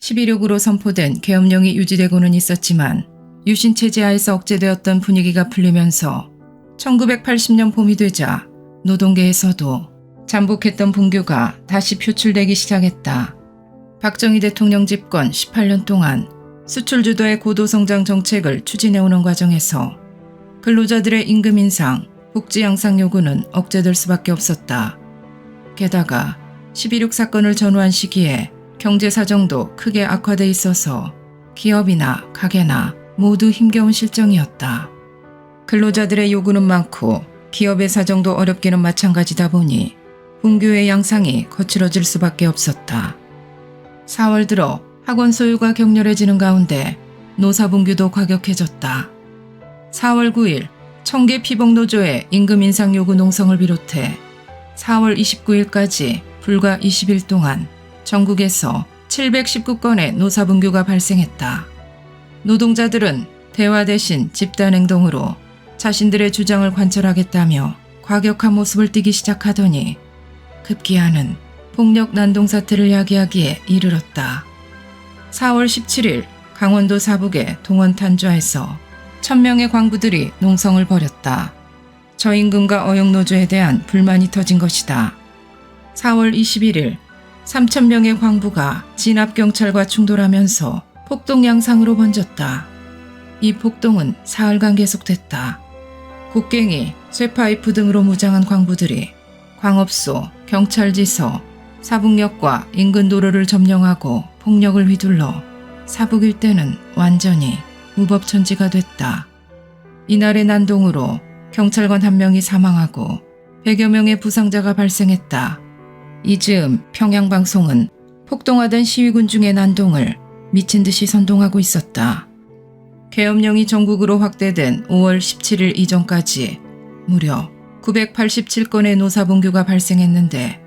11.6으로 선포된 계엄령이 유지되고는 있었지만 유신 체제하에서 억제되었던 분위기가 풀리면서 1980년 봄이 되자 노동계에서도 잠복했던 분규가 다시 표출되기 시작했다. 박정희 대통령 집권 18년 동안 수출 주도의 고도성장 정책을 추진해오는 과정에서 근로자들의 임금 인상, 복지 향상 요구는 억제될 수밖에 없었다. 게다가 11.6 사건을 전후한 시기에 경제 사정도 크게 악화돼 있어서 기업이나 가게나 모두 힘겨운 실정이었다. 근로자들의 요구는 많고 기업의 사정도 어렵기는 마찬가지다 보니 분규의 양상이 거칠어질 수밖에 없었다. 4월 들어 학원 소유가 격렬해지는 가운데 노사분규도 과격해졌다. 4월 9일 청계 피복노조의 임금 인상 요구 농성을 비롯해 4월 29일까지 불과 20일 동안 전국에서 719건의 노사분규가 발생했다. 노동자들은 대화 대신 집단행동으로 자신들의 주장을 관철하겠다며 과격한 모습을 띠기 시작하더니 급기야는 폭력 난동 사태를 야기하기에 이르렀다. 4월 17일 강원도 사북의 동원 탄좌에서 1000명의 광부들이 농성을 벌였다. 저임금과 어용노조에 대한 불만이 터진 것이다. 4월 21일 3000명의 광부가 진압경찰과 충돌하면서 폭동 양상으로 번졌다. 이 폭동은 사흘간 계속됐다. 곡괭이, 쇠파이프 등으로 무장한 광부들이 광업소, 경찰지서, 사북역과 인근 도로를 점령하고 폭력을 휘둘러 사북 일대는 완전히 무법천지가 됐다. 이날의 난동으로 경찰관 1명이 사망하고 100여 명의 부상자가 발생했다. 이 즈음 평양방송은 폭동하던 시위군 중의 난동을 미친 듯이 선동하고 있었다. 계엄령이 전국으로 확대된 5월 17일 이전까지 무려 987건의 노사분규가 발생했는데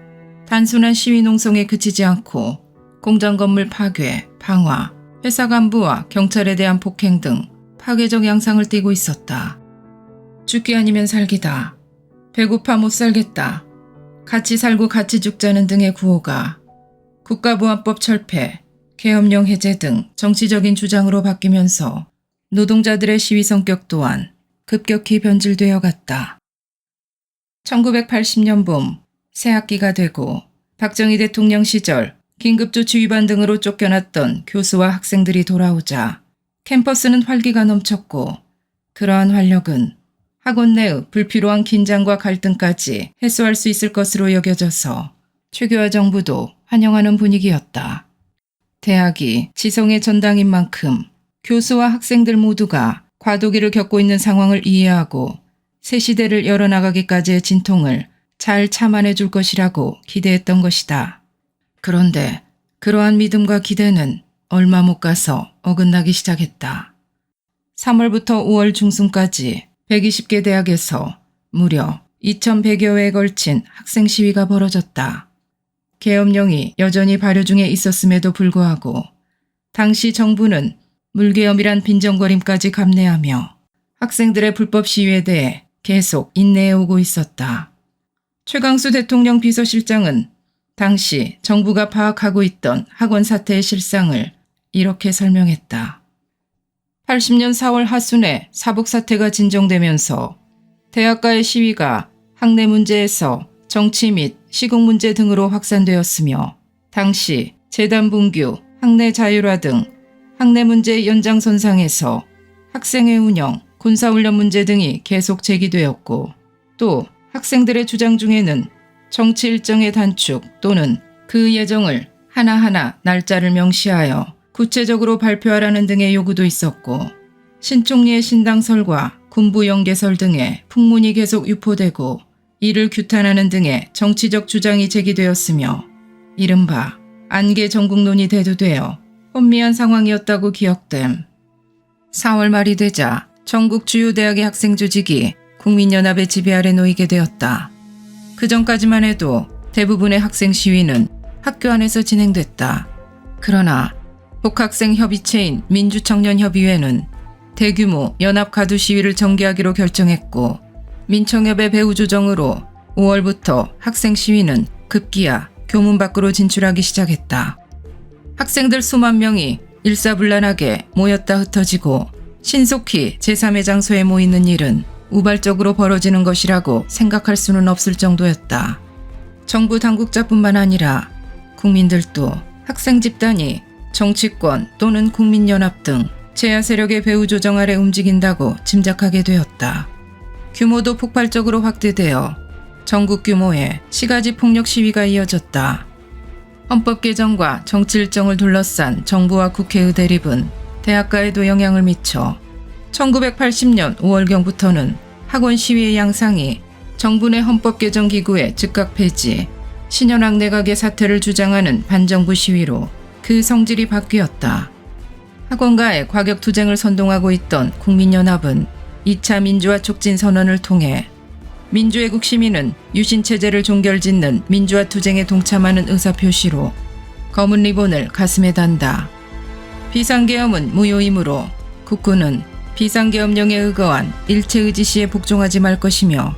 단순한 시위 농성에 그치지 않고 공장 건물 파괴, 방화, 회사 간부와 경찰에 대한 폭행 등 파괴적 양상을 띠고 있었다. 죽기 아니면 살기다. 배고파 못 살겠다. 같이 살고 같이 죽자는 등의 구호가 국가보안법 철폐, 계엄령 해제 등 정치적인 주장으로 바뀌면서 노동자들의 시위 성격 또한 급격히 변질되어 갔다. 1980년 봄 새학기가 되고 박정희 대통령 시절 긴급조치 위반 등으로 쫓겨났던 교수와 학생들이 돌아오자 캠퍼스는 활기가 넘쳤고 그러한 활력은 학원 내의 불필요한 긴장과 갈등까지 해소할 수 있을 것으로 여겨져서 최규하 정부도 환영하는 분위기였다. 대학이 지성의 전당인 만큼 교수와 학생들 모두가 과도기를 겪고 있는 상황을 이해하고 새 시대를 열어나가기까지의 진통을 잘 참아내 줄 것이라고 기대했던 것이다. 그런데 그러한 믿음과 기대는 얼마 못 가서 어긋나기 시작했다. 3월부터 5월 중순까지 120개 대학에서 무려 2100여 회에 걸친 학생 시위가 벌어졌다. 계엄령이 여전히 발효 중에 있었음에도 불구하고 당시 정부는 물계엄이란 빈정거림까지 감내하며 학생들의 불법 시위에 대해 계속 인내해오고 있었다. 최강수 대통령 비서실장은 당시 정부가 파악하고 있던 학원 사태의 실상을 이렇게 설명했다. 80년 4월 하순에 사북 사태가 진정되면서 대학가의 시위가 학내 문제에서 정치 및 시국 문제 등으로 확산되었으며 당시 재단 분규, 학내 자율화 등 학내 문제의 연장선상에서 학생회 운영, 군사훈련 문제 등이 계속 제기되었고 또 학생들의 주장 중에는 정치 일정의 단축 또는 그 예정을 하나하나 날짜를 명시하여 구체적으로 발표하라는 등의 요구도 있었고 신총리의 신당설과 군부 연계설 등의 풍문이 계속 유포되고 이를 규탄하는 등의 정치적 주장이 제기되었으며 이른바 안개 전국론이 대두되어 혼미한 상황이었다고 기억됨. 4월 말이 되자 전국 주요 대학의 학생 조직이 국민연합의 지배 아래 놓이게 되었다. 그전까지만 해도 대부분의 학생 시위는 학교 안에서 진행됐다. 그러나 복학생협의체인 민주청년협의회는 대규모 연합 가두 시위를 전개하기로 결정했고 민청협의 배후 조정으로 5월부터 학생 시위는 급기야 교문 밖으로 진출하기 시작했다. 학생들 수만 명이 일사불란하게 모였다 흩어지고 신속히 제3의 장소에 모이는 일은 우발적으로 벌어지는 것이라고 생각할 수는 없을 정도였다. 정부 당국자뿐만 아니라 국민들도 학생 집단이 정치권 또는 국민연합 등 제야 세력의 배후 조정 아래 움직인다고 짐작하게 되었다. 규모도 폭발적으로 확대되어 전국 규모의 시가지 폭력 시위가 이어졌다. 헌법 개정과 정치 일정을 둘러싼 정부와 국회의 대립은 대학가에도 영향을 미쳐 1980년 5월경부터는 학원 시위의 양상이 정부 내 헌법 개정 기구의 즉각 폐지, 신현학 내각의 사퇴를 주장하는 반정부 시위로 그 성질이 바뀌었다. 학원가의 과격 투쟁을 선동하고 있던 국민연합은 2차 민주화 촉진 선언을 통해 민주애국 시민은 유신체제를 종결짓는 민주화 투쟁에 동참하는 의사표시로 검은 리본을 가슴에 단다. 비상계엄은 무효이므로 국군은 비상계엄령에 의거한 일체의 지시에 복종하지 말 것이며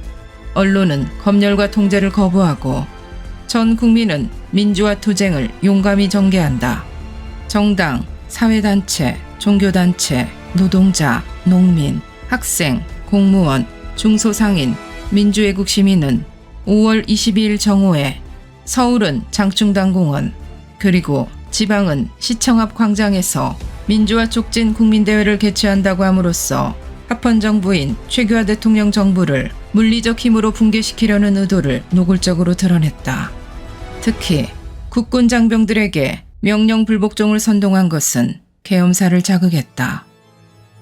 언론은 검열과 통제를 거부하고 전 국민은 민주화 투쟁을 용감히 전개한다. 정당, 사회단체, 종교단체, 노동자, 농민, 학생, 공무원, 중소상인, 민주애국 시민은 5월 22일 정오에 서울은 장충당공원 그리고 지방은 시청 앞 광장에서 민주화 촉진 국민대회를 개최한다고 함으로써 합헌 정부인 최규하 대통령 정부를 물리적 힘으로 붕괴시키려는 의도를 노골적으로 드러냈다. 특히 국군 장병들에게 명령 불복종을 선동한 것은 계엄사를 자극했다.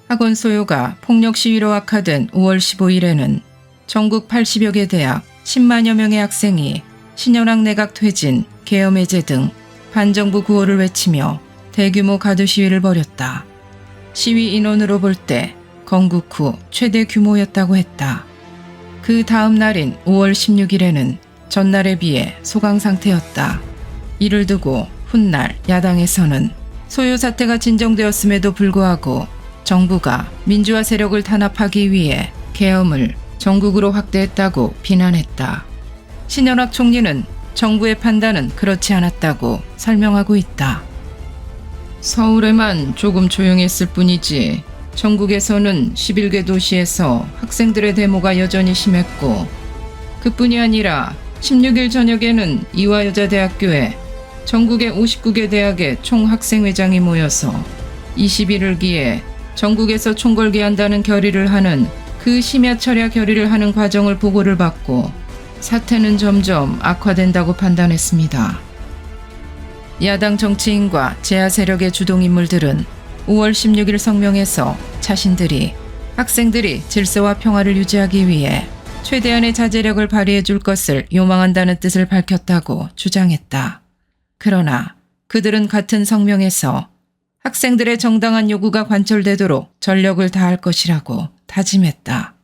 학원 소요가 폭력 시위로 악화된 5월 15일에는 전국 80여 개 대학 10만여 명의 학생이 신현학 내각 퇴진, 계엄 해제 등 반정부 구호를 외치며 대규모 가두 시위를 벌였다. 시위 인원으로 볼 때 건국 후 최대 규모였다고 했다. 그 다음 날인 5월 16일에는 전날에 비해 소강 상태였다. 이를 두고 훗날 야당에서는 소요 사태가 진정되었음에도 불구하고 정부가 민주화 세력을 탄압하기 위해 계엄을 전국으로 확대했다고 비난했다. 신현학 총리는 정부의 판단은 그렇지 않았다고 설명하고 있다. 서울에만 조금 조용했을 뿐이지 전국에서는 11개 도시에서 학생들의 데모가 여전히 심했고 그뿐이 아니라 16일 저녁에는 이화여자대학교에 전국의 59개 대학의 총학생회장이 모여서 20일을 기해 전국에서 총궐기한다는 결의를 하는 그 심야 철야 결의를 하는 과정을 보고를 받고 사태는 점점 악화된다고 판단했습니다. 야당 정치인과 제야 세력의 주동인물들은 5월 16일 성명에서 자신들이 학생들이 질서와 평화를 유지하기 위해 최대한의 자제력을 발휘해 줄 것을 요망한다는 뜻을 밝혔다고 주장했다. 그러나 그들은 같은 성명에서 학생들의 정당한 요구가 관철되도록 전력을 다할 것이라고 다짐했다.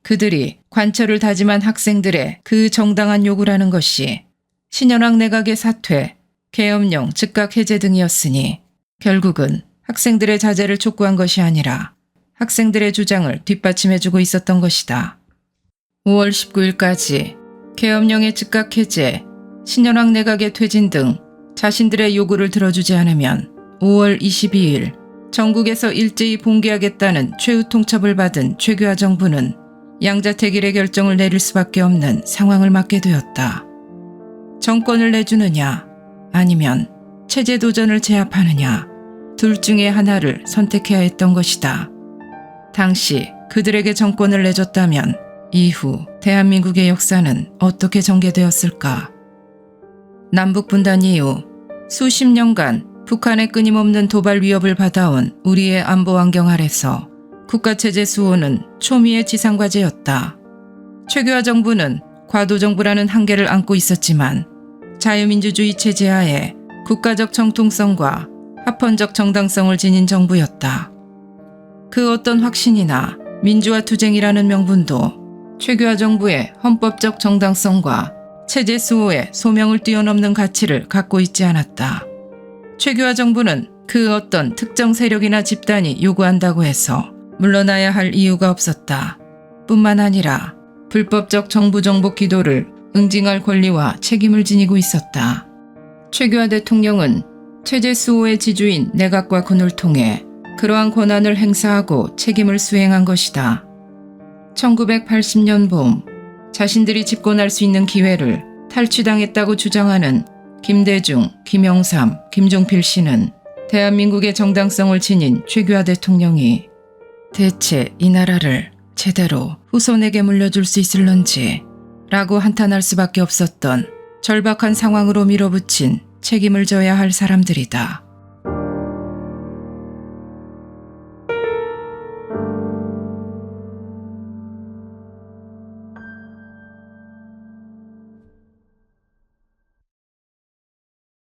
그들이 관철을 다짐한 학생들의 그 정당한 요구라는 것이 신현학 내각의 사퇴, 계엄령 즉각 해제 등이었으니 결국은 학생들의 자제를 촉구한 것이 아니라 학생들의 주장을 뒷받침해주고 있었던 것이다. 5월 19일까지 계엄령의 즉각 해제, 신현학 내각의 퇴진 등 자신들의 요구를 들어주지 않으면 5월 22일 전국에서 일제히 봉기하겠다는 최후 통첩을 받은 최규하 정부는 양자택일의 결정을 내릴 수밖에 없는 상황을 맞게 되었다. 정권을 내주느냐 아니면 체제 도전을 제압하느냐 둘 중에 하나를 선택해야 했던 것이다. 당시 그들에게 정권을 내줬다면 이후 대한민국의 역사는 어떻게 전개되었을까? 남북분단 이후 수십 년간 북한의 끊임없는 도발 위협을 받아온 우리의 안보 환경 아래서 국가체제 수호는 초미의 지상과제였다. 최규하 정부는 과도정부라는 한계를 안고 있었지만 자유민주주의 체제 하에 국가적 정통성과 합헌적 정당성을 지닌 정부였다. 그 어떤 확신이나 민주화 투쟁이라는 명분도 최규하 정부의 헌법적 정당성과 체제 수호의 소명을 뛰어넘는 가치를 갖고 있지 않았다. 최규하 정부는 그 어떤 특정 세력이나 집단이 요구한다고 해서 물러나야 할 이유가 없었다. 뿐만 아니라 불법적 정부 정복 기도를 응징할 권리와 책임을 지니고 있었다. 최규하 대통령은 체제 수호의 지주인 내각과 군을 통해 그러한 권한을 행사하고 책임을 수행한 것이다. 1980년 봄, 자신들이 집권할 수 있는 기회를 탈취당했다고 주장하는 김대중, 김영삼, 김종필 씨는 대한민국의 정당성을 지닌 최규하 대통령이 대체 이 나라를 제대로 후손에게 물려줄 수 있을런지 라고 한탄할 수밖에 없었던 절박한 상황으로 밀어붙인 책임을 져야 할 사람들이다.